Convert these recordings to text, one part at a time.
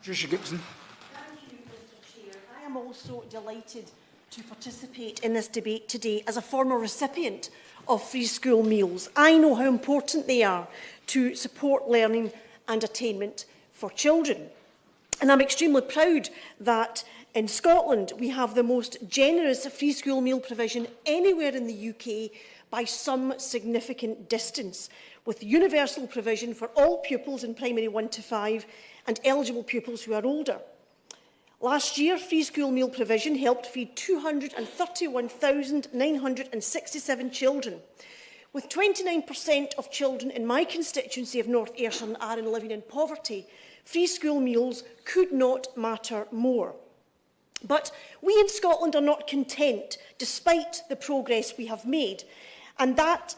Patricia Gibson. Thank you, Mr. Chair. I am also delighted to participate in this debate today as a former recipient of free school meals. I know how important they are to support learning and attainment for children. And I'm extremely proud that in Scotland we have the most generous free school meal provision anywhere in the UK by some significant distance, with universal provision for all pupils in primary 1 to 5 and eligible pupils who are older. Last year, free school meal provision helped feed 231,967 children. With 29% of children in my constituency of North Ayrshire Arran living in poverty, free school meals could not matter more. But we in Scotland are not content, despite the progress we have made, and that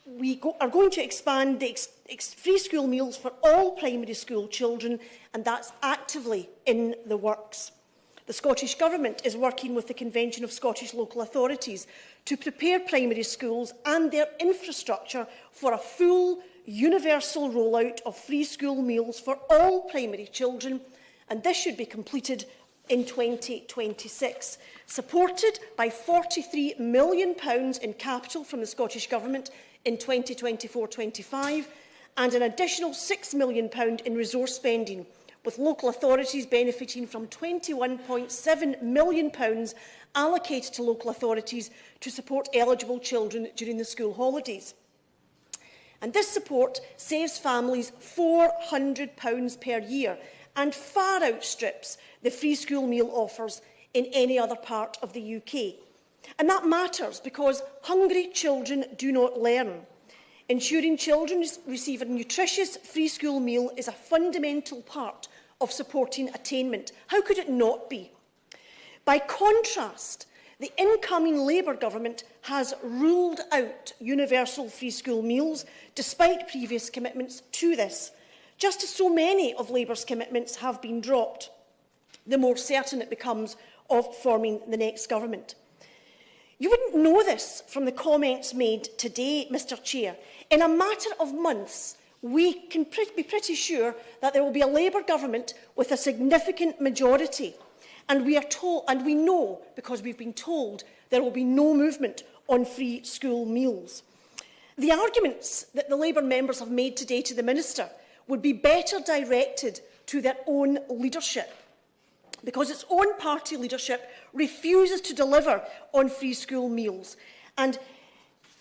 we are going to expand the free school meals for all primary school children, and that's actively in the works. The Scottish Government is working with the Convention of Scottish Local Authorities to prepare primary schools and their infrastructure for a full, universal rollout of free school meals for all primary children, and this should be completed in 2026, supported by £43 million in capital from the Scottish Government in 2024-25 and an additional £6 million in resource spending, with local authorities benefiting from £21.7 million allocated to local authorities to support eligible children during the school holidays. And this support saves families £400 per year and far outstrips the free school meal offers in any other part of the UK. And that matters because hungry children do not learn. Ensuring children receive a nutritious free school meal is a fundamental part of supporting attainment. How could it not be? By contrast, the incoming Labour Government has ruled out universal free school meals despite previous commitments to this, just as so many of Labour's commitments have been dropped, the more certain it becomes of forming the next government. You wouldn't know this from the comments made today, Mr. Chair. In a matter of months, we can be pretty sure that there will be a Labour government with a significant majority. And we know, because we've been told, there will be no movement on free school meals. The arguments that the Labour members have made today to the Minister would be better directed to their own leadership, because its own party leadership refuses to deliver on free school meals. And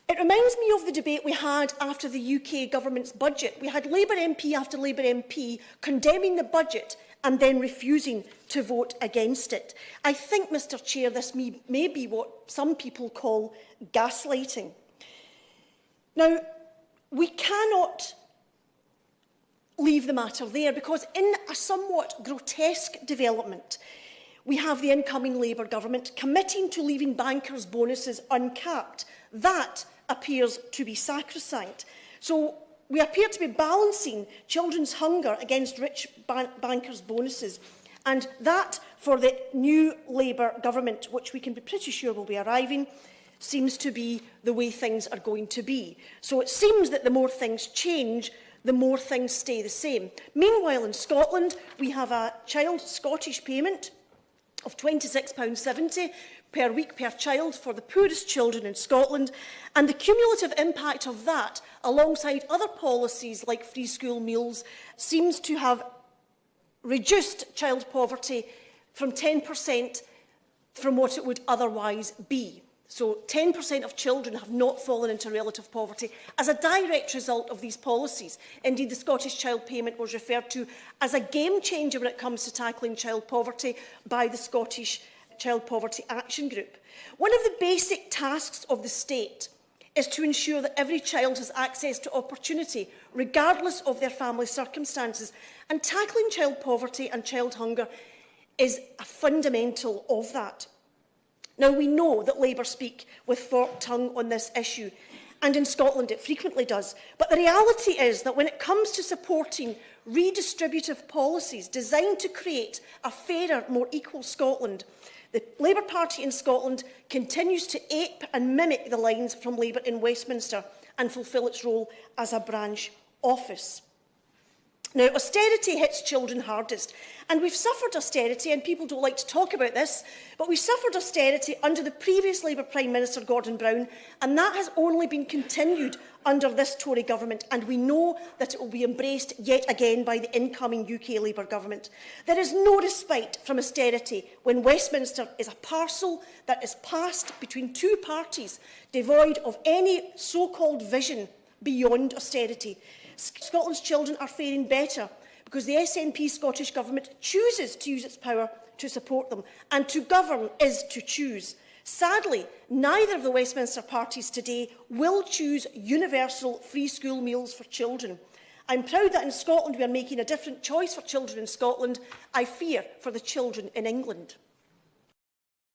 it reminds me of the debate we had after the UK Government's budget. We had Labour MP after Labour MP condemning the budget and then refusing to vote against it. I think, Mr. Chair, this may be what some people call gaslighting. Now, we cannot leave the matter there, because in a somewhat grotesque development, we have the incoming Labour Government committing to leaving bankers' bonuses uncapped. That appears to be sacrosanct. So we appear to be balancing children's hunger against rich bankers' bonuses. And that, for the new Labour Government, which we can be pretty sure will be arriving, seems to be the way things are going to be. So it seems that the more things change, the more things stay the same. Meanwhile, in Scotland, we have a child Scottish payment of £26.70 per week per child for the poorest children in Scotland, and the cumulative impact of that, alongside other policies like free school meals, seems to have reduced child poverty from 10% from what it would otherwise be. So 10% of children have not fallen into relative poverty as a direct result of these policies. Indeed, the Scottish Child Payment was referred to as a game changer when it comes to tackling child poverty by the Scottish Child Poverty Action Group. One of the basic tasks of the state is to ensure that every child has access to opportunity, regardless of their family circumstances. And tackling child poverty and child hunger is a fundamental of that. Now, we know that Labour speak with forked tongue on this issue, and in Scotland it frequently does. But the reality is that when it comes to supporting redistributive policies designed to create a fairer, more equal Scotland, the Labour Party in Scotland continues to ape and mimic the lines from Labour in Westminster and fulfil its role as a branch office. Now, austerity hits children hardest, and we've suffered austerity, and people don't like to talk about this, but we suffered austerity under the previous Labour Prime Minister, Gordon Brown, and that has only been continued under this Tory Government, and we know that it will be embraced yet again by the incoming UK Labour Government. There is no respite from austerity when Westminster is a parcel that is passed between two parties devoid of any so-called vision beyond austerity. Scotland's children are faring better because the SNP Scottish Government chooses to use its power to support them, and to govern is to choose. Sadly, neither of the Westminster parties today will choose universal free school meals for children. I'm proud that in Scotland we are making a different choice for children in Scotland. I fear for the children in England.